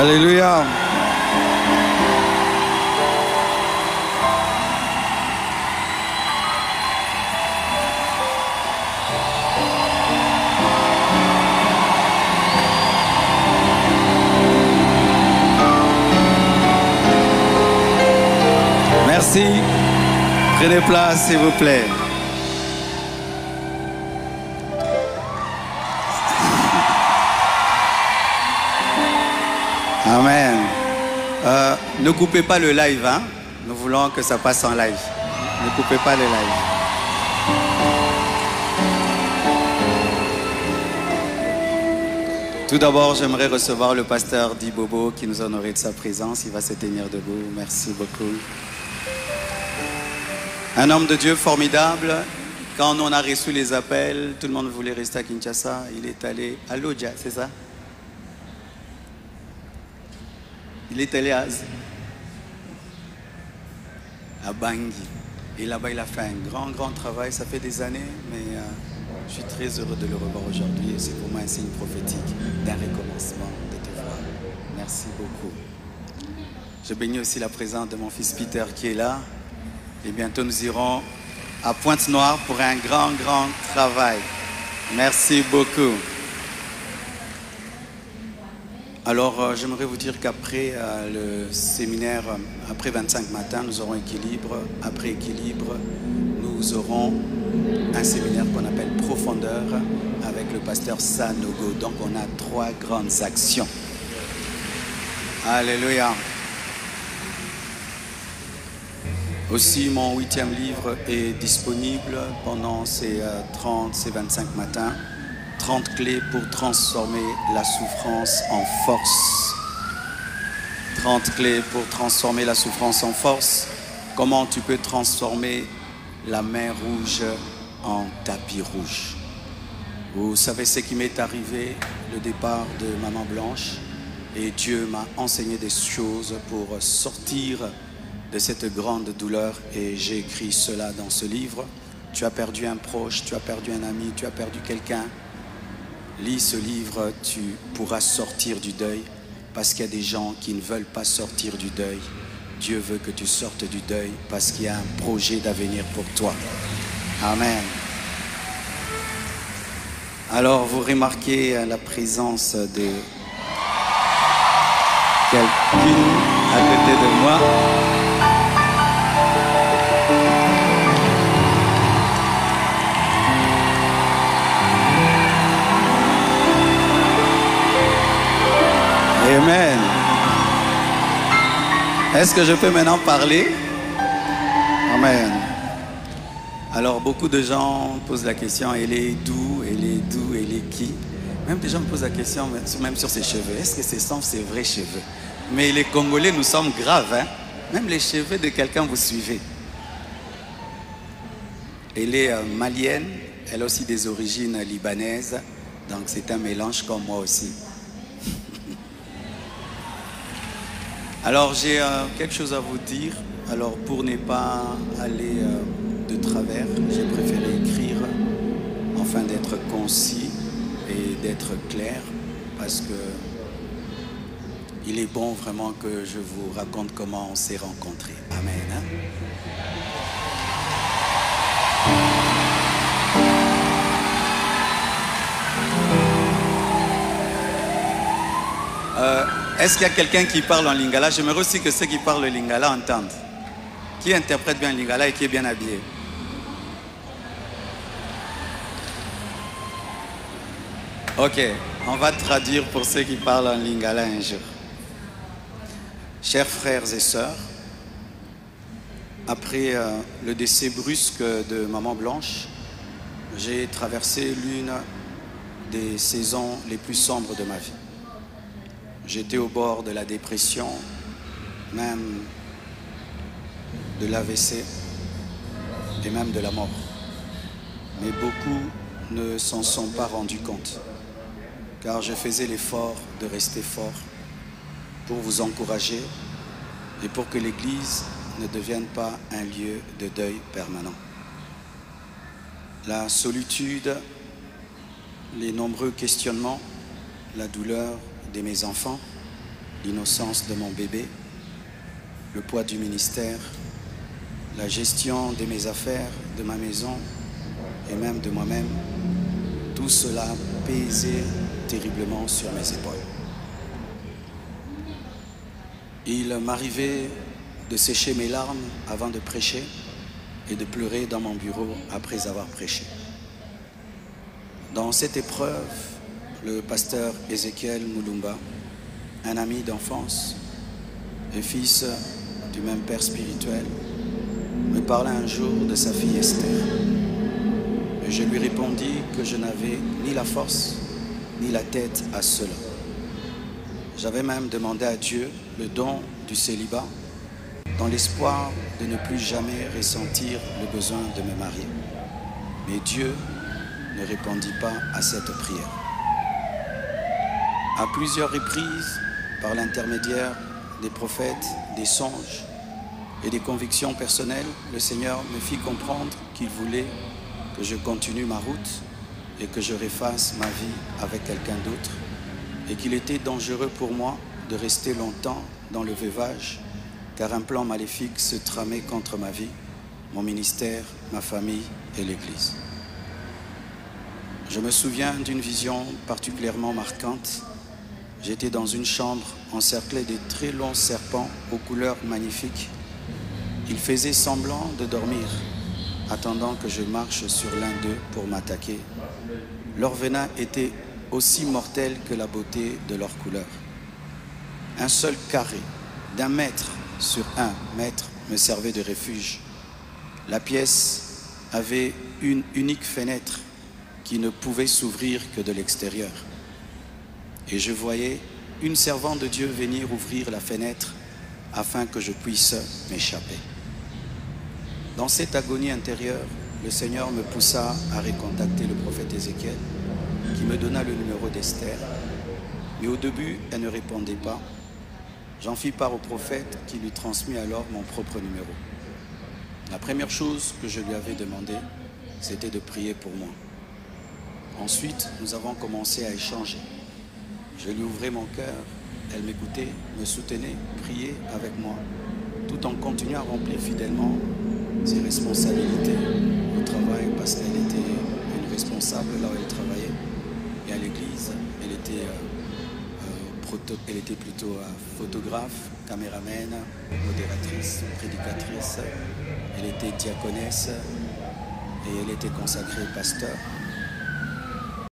Alléluia. Merci. Prenez place, s'il vous plaît. Amen. Ne coupez pas le live, hein? Nous voulons que ça passe en live. Ne coupez pas le live. Tout d'abord, j'aimerais recevoir le pasteur Di Bobo qui nous honorait de sa présence. Il va se tenir debout. Merci beaucoup. Un homme de Dieu formidable. Quand on a reçu les appels, tout le monde voulait rester à Kinshasa. Il est allé à Lodja, c'est ça? Il est allé à Bangui. Et là-bas, il a fait un grand travail. Ça fait des années, mais je suis très heureux de le revoir aujourd'hui. Et c'est pour moi un signe prophétique d'un recommencement de te voir. Merci beaucoup. Je bénis aussi la présence de mon fils Peter qui est là. Et bientôt, nous irons à Pointe-Noire pour un grand travail. Merci beaucoup. Alors, j'aimerais vous dire qu'après le séminaire, après 25 matins, nous aurons équilibre. Après équilibre, nous aurons un séminaire qu'on appelle Profondeur avec le pasteur Sanogo. Donc, on a 3 grandes actions. Alléluia. Aussi, mon 8e livre est disponible pendant ces 25 matins. 30 clés pour transformer la souffrance en force. 30 clés pour transformer la souffrance en force. Comment tu peux transformer la mer rouge en tapis rouge. Vous savez ce qui m'est arrivé, le départ de Maman Blanche. Et Dieu m'a enseigné des choses pour sortir de cette grande douleur. Et j'ai écrit cela dans ce livre. Tu as perdu un proche, tu as perdu un ami, tu as perdu quelqu'un. Lis ce livre, tu pourras sortir du deuil parce qu'il y a des gens qui ne veulent pas sortir du deuil. Dieu veut que tu sortes du deuil parce qu'il y a un projet d'avenir pour toi. Amen. Alors, vous remarquez la présence de quelqu'un à côté de moi. Amen. Est-ce que je peux maintenant parler? Amen. Alors, beaucoup de gens posent la question, elle est d'où, elle est qui? Même des gens me posent la question, même sur ses cheveux. Est-ce que ce sont ses vrais cheveux? Mais les Congolais, nous sommes graves, hein? Même les cheveux de quelqu'un, vous suivez. Elle est malienne, elle a aussi des origines libanaises. Donc, c'est un mélange comme moi aussi. Alors j'ai quelque chose à vous dire. Alors pour ne pas aller de travers, j'ai préféré écrire afin d'être concis et d'être clair parce que il est bon vraiment que je vous raconte comment on s'est rencontrés. Amen. Hein? Est-ce qu'il y a quelqu'un qui parle en lingala? J'aimerais aussi que ceux qui parlent le lingala entendent. Qui interprète bien le lingala et qui est bien habillé? Ok, on va traduire pour ceux qui parlent en lingala un jour. Chers frères et sœurs, après le décès brusque de Maman Blanche, j'ai traversé l'une des saisons les plus sombres de ma vie. J'étais au bord de la dépression, même de l'AVC et même de la mort. Mais beaucoup ne s'en sont pas rendus compte, car je faisais l'effort de rester fort pour vous encourager et pour que l'Église ne devienne pas un lieu de deuil permanent. La solitude, les nombreux questionnements, la douleur de mes enfants l'innocence de mon bébé, le poids du ministère, la gestion de mes affaires, de ma maison et même de moi-même, tout cela pesait terriblement sur mes épaules. Il m'arrivait de sécher mes larmes avant de prêcher et de pleurer dans mon bureau après avoir prêché. Dans cette épreuve, le pasteur Ézéchiel Moulumba, un ami d'enfance et fils du même père spirituel, me parla un jour de sa fille Esther. Et je lui répondis que je n'avais ni la force ni la tête à cela. J'avais même demandé à Dieu le don du célibat dans l'espoir de ne plus jamais ressentir le besoin de me marier. Mais Dieu ne répondit pas à cette prière. À plusieurs reprises, par l'intermédiaire des prophètes, des songes et des convictions personnelles, le Seigneur me fit comprendre qu'il voulait que je continue ma route et que je refasse ma vie avec quelqu'un d'autre et qu'il était dangereux pour moi de rester longtemps dans le veuvage car un plan maléfique se tramait contre ma vie, mon ministère, ma famille et l'Église. Je me souviens d'une vision particulièrement marquante. J'étais dans une chambre encerclée de très longs serpents aux couleurs magnifiques. Ils faisaient semblant de dormir, attendant que je marche sur l'un d'eux pour m'attaquer. Leur venin était aussi mortel que la beauté de leur couleur. Un seul carré d'1 mètre sur 1 mètre me servait de refuge. La pièce avait une unique fenêtre qui ne pouvait s'ouvrir que de l'extérieur. Et je voyais une servante de Dieu venir ouvrir la fenêtre afin que je puisse m'échapper. Dans cette agonie intérieure, le Seigneur me poussa à recontacter le prophète Ézéchiel, qui me donna le numéro d'Esther. Mais au début, elle ne répondait pas. J'en fis part au prophète qui lui transmit alors mon propre numéro. La première chose que je lui avais demandé, c'était de prier pour moi. Ensuite, nous avons commencé à échanger. Je lui ouvrais mon cœur, elle m'écoutait, me soutenait, priait avec moi, tout en continuant à remplir fidèlement ses responsabilités au travail, parce qu'elle était une responsable là où elle travaillait. Et à l'église, elle était plutôt photographe, caméraman, modératrice, prédicatrice. Elle était diaconesse et elle était consacrée pasteur.